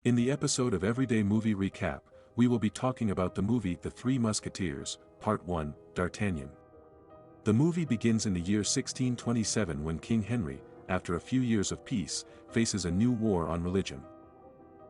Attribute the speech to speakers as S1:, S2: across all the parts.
S1: In the episode of Everyday Movie Recap, we will be talking about the movie The Three Musketeers, Part 1, D'Artagnan. The movie begins in the year 1627 when King Henry, after a few years of peace, faces a new war on religion.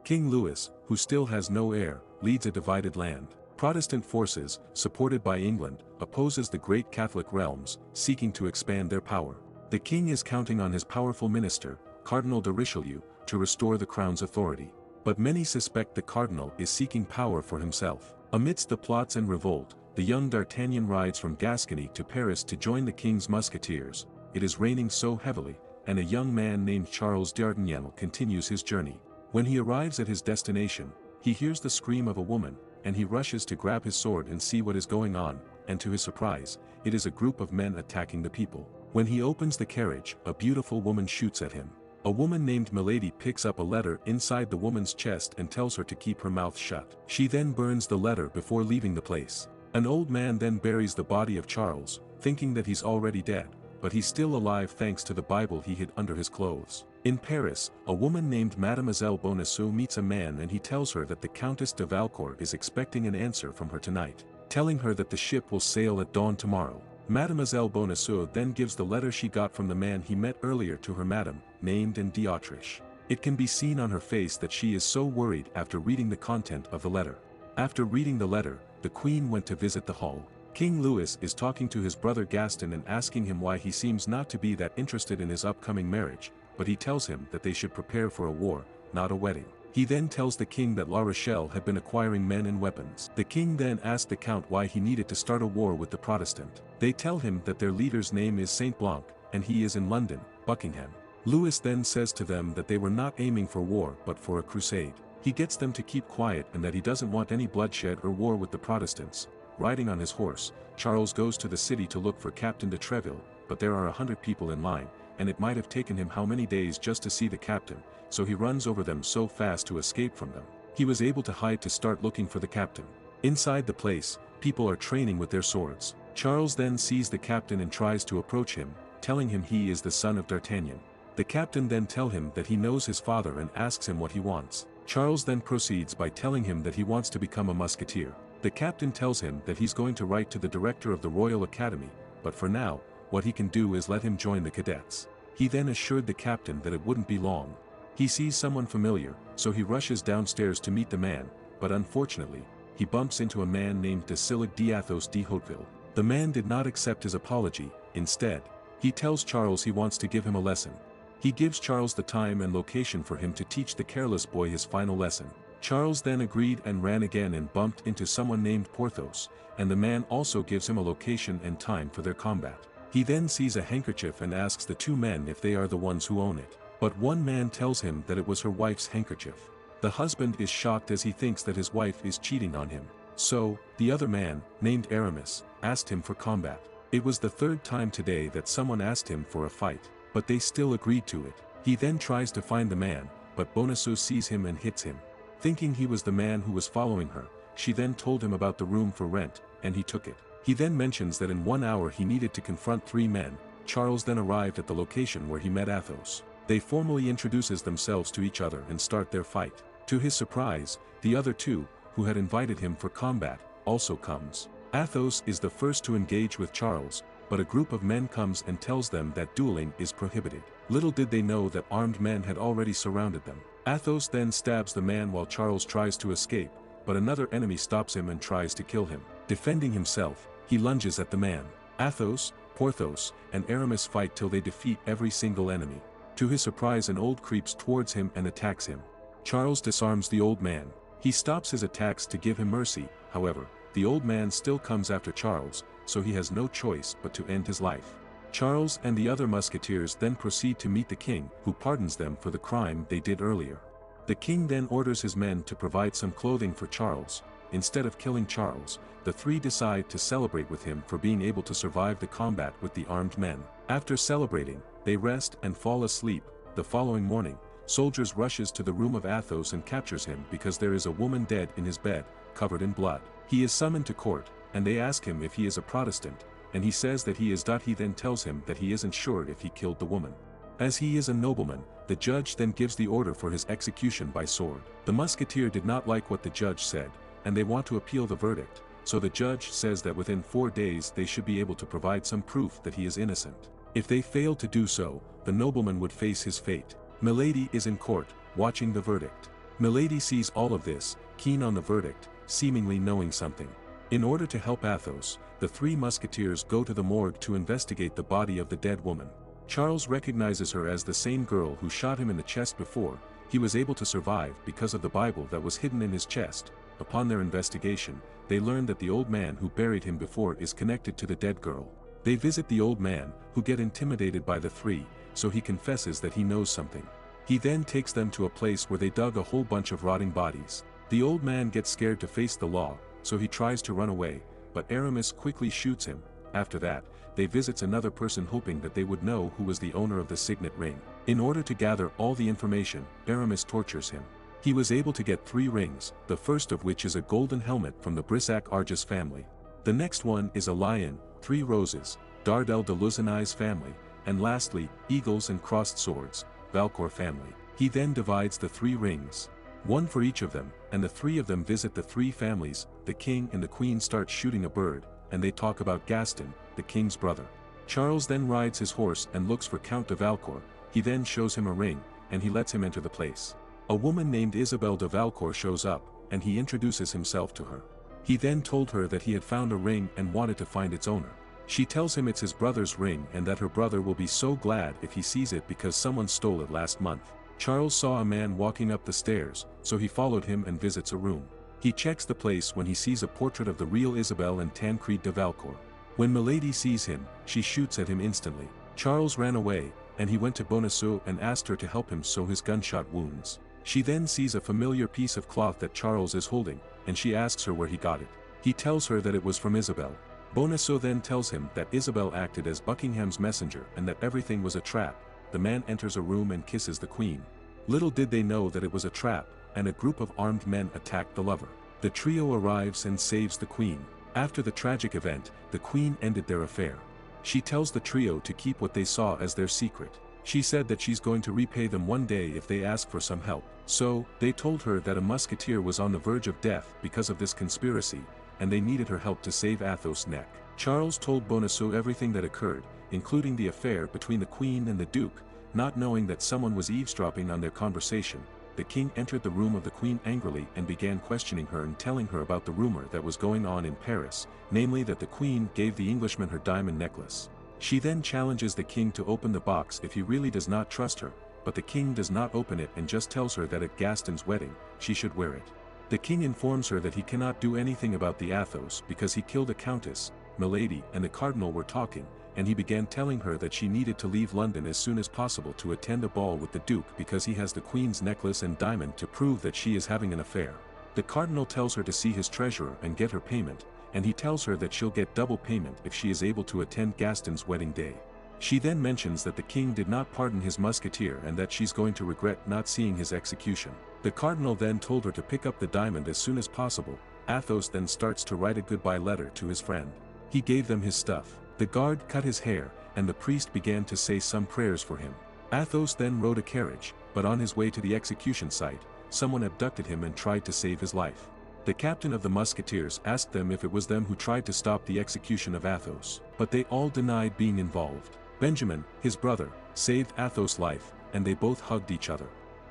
S1: King Louis, who still has no heir, leads a divided land. Protestant forces, supported by England, opposes the great Catholic realms, seeking to expand their power. The king is counting on his powerful minister, Cardinal de Richelieu, to restore the crown's authority. But many suspect the cardinal is seeking power for himself. Amidst the plots and revolt, the young D'Artagnan rides from Gascony to Paris to join the king's Musketeers. It is raining so heavily, and a young man named Charles d'Artagnan continues his journey. When he arrives at his destination, he hears the scream of a woman, and he rushes to grab his sword and see what is going on, and to his surprise, it is a group of men attacking the people. When he opens the carriage, a beautiful woman shoots at him. A woman named Milady picks up a letter inside the woman's chest and tells her to keep her mouth shut. She then burns the letter before leaving the place. An old man then buries the body of Charles, thinking that he's already dead, but he's still alive thanks to the Bible he hid under his clothes. In Paris, a woman named Mademoiselle Bonacieux meets a man and he tells her that the Countess de Valcourt is expecting an answer from her tonight, telling her that the ship will sail at dawn tomorrow. Mademoiselle Bonacieux then gives the letter she got from the man he met earlier to her madam, named d'Autriche. It can be seen on her face that she is so worried after reading the content of the letter. After reading the letter, the queen went to visit the hall. King Louis is talking to his brother Gaston and asking him why he seems not to be that interested in his upcoming marriage, but he tells him that they should prepare for a war, not a wedding. He then tells the king that La Rochelle had been acquiring men and weapons. The king then asked the count why he needed to start a war with the Protestant. They tell him that their leader's name is Saint Blanc, and he is in London, Buckingham. Louis then says to them that they were not aiming for war but for a crusade. He gets them to keep quiet and that he doesn't want any bloodshed or war with the Protestants. Riding on his horse, Charles goes to the city to look for Captain de Treville, but there are 100 people in line, and it might have taken him how many days just to see the captain, so he runs over them so fast to escape from them. He was able to hide to start looking for the captain. Inside the place, people are training with their swords. Charles then sees the captain and tries to approach him, telling him he is the son of D'Artagnan. The captain then tells him that he knows his father and asks him what he wants. Charles then proceeds by telling him that he wants to become a musketeer. The captain tells him that he's going to write to the director of the Royal Academy, but for now, what he can do is let him join the cadets. He then assured the captain that it wouldn't be long. He sees someone familiar, so he rushes downstairs to meet the man, but unfortunately, he bumps into a man named Athos de Hauteville. The man did not accept his apology. Instead, he tells Charles he wants to give him a lesson. He gives Charles the time and location for him to teach the careless boy his final lesson. Charles then agreed and ran again and bumped into someone named Porthos, and the man also gives him a location and time for their combat. He then sees a handkerchief and asks the two men if they are the ones who own it. But one man tells him that it was her wife's handkerchief. The husband is shocked as he thinks that his wife is cheating on him. So, the other man, named Aramis, asked him for combat. It was the third time today that someone asked him for a fight, but they still agreed to it. He then tries to find the man, but Bonacieux sees him and hits him. Thinking he was the man who was following her, she then told him about the room for rent, and he took it. He then mentions that in 1 hour he needed to confront 3 men. Charles then arrived at the location where he met Athos. They formally introduces themselves to each other and start their fight. To his surprise, the other two, who had invited him for combat, also comes. Athos is the first to engage with Charles, but a group of men comes and tells them that dueling is prohibited. Little did they know that armed men had already surrounded them. Athos then stabs the man while Charles tries to escape, but another enemy stops him and tries to kill him. Defending himself, he lunges at the man. Athos, Porthos, and Aramis fight till they defeat every single enemy. To his surprise, an old creeps towards him and attacks him. Charles disarms the old man. He stops his attacks to give him mercy. However, the old man still comes after Charles, so he has no choice but to end his life. Charles and the other musketeers then proceed to meet the king, who pardons them for the crime they did earlier. The king then orders his men to provide some clothing for Charles. Instead of killing Charles, the three decide to celebrate with him for being able to survive the combat with the armed men. After celebrating, they rest and fall asleep. The following morning, soldiers rushes to the room of Athos and captures him because there is a woman dead in his bed, covered in blood. He is summoned to court, and they ask him if he is a Protestant, and he says that he is. He then tells him that he isn't sure if he killed the woman. As he is a nobleman, the judge then gives the order for his execution by sword. The musketeer did not like what the judge said, and they want to appeal the verdict, so the judge says that within 4 days they should be able to provide some proof that he is innocent. If they fail to do so, the nobleman would face his fate. Milady is in court, watching the verdict. Milady sees all of this, keen on the verdict, seemingly knowing something. In order to help Athos, the 3 musketeers go to the morgue to investigate the body of the dead woman. Charles recognizes her as the same girl who shot him in the chest before. He was able to survive because of the Bible that was hidden in his chest. Upon their investigation, they learn that the old man who buried him before is connected to the dead girl. They visit the old man, who get intimidated by the 3, so he confesses that he knows something. He then takes them to a place where they dug a whole bunch of rotting bodies. The old man gets scared to face the law, so he tries to run away, but Aramis quickly shoots him. After that, they visits another person hoping that they would know who was the owner of the signet ring. In order to gather all the information, Aramis tortures him. He was able to get 3 rings, the first of which is a golden helmet from the Brissac-Argus family. The next one is a lion, 3 roses, Dardel de Lusigny's family, and lastly, eagles and crossed swords, Valcourt family. He then divides the 3 rings, 1 for each of them, and the 3 of them visit the 3 families. The king and the queen start shooting a bird, and they talk about Gaston, the king's brother. Charles then rides his horse and looks for Count de Valcourt. He then shows him a ring, and he lets him enter the place. A woman named Isabelle de Valcourt shows up, and he introduces himself to her. He then told her that he had found a ring and wanted to find its owner. She tells him it's his brother's ring and that her brother will be so glad if he sees it because someone stole it last month. Charles saw a man walking up the stairs, so he followed him and visits a room. He checks the place when he sees a portrait of the real Isabelle and Tancred de Valcourt. When Milady sees him, she shoots at him instantly. Charles ran away, and he went to Bonacieux and asked her to help him sew his gunshot wounds. She then sees a familiar piece of cloth that Charles is holding, and she asks her where he got it. He tells her that it was from Isabelle. Bonacieux then tells him that Isabelle acted as Buckingham's messenger and that everything was a trap. The man enters a room and kisses the queen. Little did they know that it was a trap, and a group of armed men attacked the lover. The trio arrives and saves the queen. After the tragic event, the queen ended their affair. She tells the trio to keep what they saw as their secret. She said that she's going to repay them one day if they ask for some help. So, they told her that a musketeer was on the verge of death because of this conspiracy, and they needed her help to save Athos' neck. Charles told Bonacieux everything that occurred, including the affair between the queen and the duke. Not knowing that someone was eavesdropping on their conversation, the king entered the room of the queen angrily and began questioning her and telling her about the rumor that was going on in Paris, namely that the queen gave the Englishman her diamond necklace. She then challenges the king to open the box if he really does not trust her, but the king does not open it and just tells her that at Gaston's wedding, she should wear it. The king informs her that he cannot do anything about the Athos because he killed a countess. Milady and the cardinal were talking, and he began telling her that she needed to leave London as soon as possible to attend a ball with the duke because he has the queen's necklace and diamond to prove that she is having an affair. The cardinal tells her to see his treasurer and get her payment, and he tells her that she'll get double payment if she is able to attend Gaston's wedding day. She then mentions that the king did not pardon his musketeer and that she's going to regret not seeing his execution. The cardinal then told her to pick up the diamond as soon as possible. Athos then starts to write a goodbye letter to his friend. He gave them his stuff. The guard cut his hair, and the priest began to say some prayers for him. Athos then rode a carriage, but on his way to the execution site, someone abducted him and tried to save his life. The captain of the Musketeers asked them if it was them who tried to stop the execution of Athos, but they all denied being involved. Benjamin, his brother, saved Athos' life, and they both hugged each other.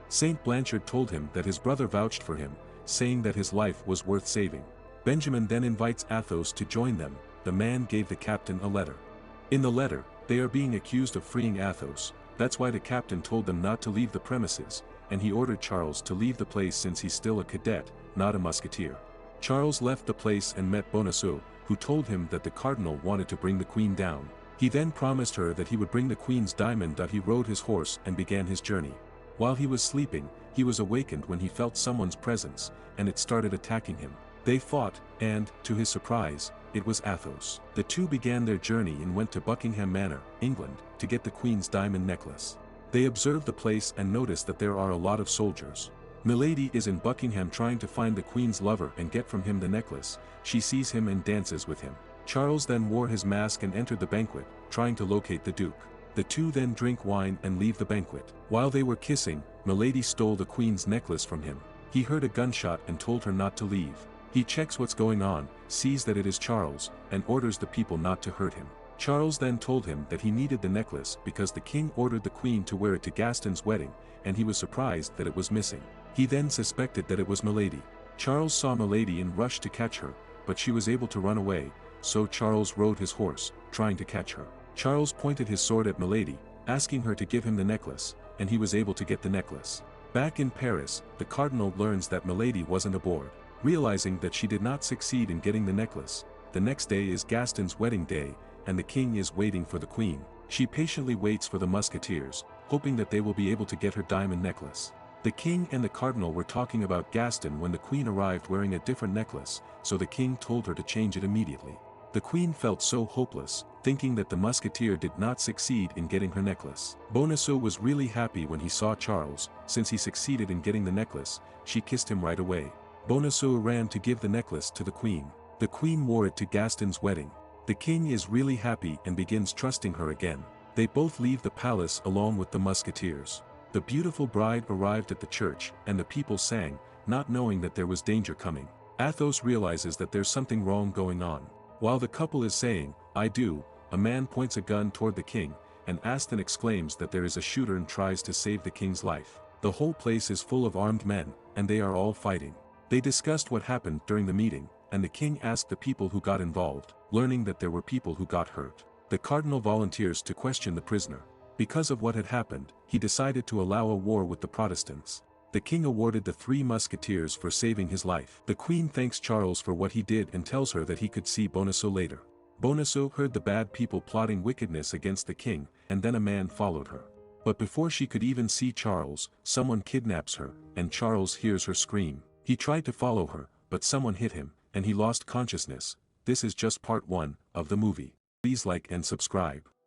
S1: Saint Blanchard told him that his brother vouched for him, saying that his life was worth saving. Benjamin then invites Athos to join them. The man gave the captain a letter. In the letter, they are being accused of freeing Athos. That's why the captain told them not to leave the premises, and he ordered Charles to leave the place since he's still a cadet, not a musketeer. Charles left the place and met Bonacieux, who told him that the cardinal wanted to bring the queen down. He then promised her that he would bring the queen's diamond. He rode his horse and began his journey. While he was sleeping, he was awakened when he felt someone's presence, and it started attacking him. They fought, and, to his surprise, it was Athos. The two began their journey and went to Buckingham Manor, England, to get the queen's diamond necklace. They observed the place and noticed that there are a lot of soldiers. Milady is in Buckingham trying to find the queen's lover and get from him the necklace. She sees him and dances with him. Charles then wore his mask and entered the banquet, trying to locate the duke. The two then drink wine and leave the banquet. While they were kissing, Milady stole the queen's necklace from him. He heard a gunshot and told her not to leave. He checks what's going on, sees that it is Charles, and orders the people not to hurt him. Charles then told him that he needed the necklace because the king ordered the queen to wear it to Gaston's wedding, and he was surprised that it was missing. He then suspected that it was Milady. Charles saw Milady and rushed to catch her, but she was able to run away, so Charles rode his horse, trying to catch her. Charles pointed his sword at Milady, asking her to give him the necklace, and he was able to get the necklace. Back in Paris, the cardinal learns that Milady wasn't aboard. Realizing that she did not succeed in getting the necklace, the next day is Gaston's wedding day, and the king is waiting for the queen. She patiently waits for the Musketeers, hoping that they will be able to get her diamond necklace. The king and the cardinal were talking about Gaston when the queen arrived wearing a different necklace, so the king told her to change it immediately. The queen felt so hopeless, thinking that the musketeer did not succeed in getting her necklace. Bonacieux was really happy when he saw Charles, since he succeeded in getting the necklace. She kissed him right away. Bonacieux ran to give the necklace to the queen. The queen wore it to Gaston's wedding. The king is really happy and begins trusting her again. They both leave the palace along with the musketeers. The beautiful bride arrived at the church, and the people sang, not knowing that there was danger coming. Athos realizes that there's something wrong going on. While the couple is saying, "I do," a man points a gun toward the king, and Aston exclaims that there is a shooter and tries to save the king's life. The whole place is full of armed men, and they are all fighting. They discussed what happened during the meeting, and the king asked the people who got involved, learning that there were people who got hurt. The cardinal volunteers to question the prisoner. Because of what had happened, he decided to allow a war with the Protestants. The king awarded the 3 musketeers for saving his life. The queen thanks Charles for what he did and tells her that he could see Bonacieux later. Bonacieux heard the bad people plotting wickedness against the king, and then a man followed her. But before she could even see Charles, someone kidnaps her, and Charles hears her scream. He tried to follow her, but someone hit him, and he lost consciousness. This is just part 1 of the movie. Please like and subscribe.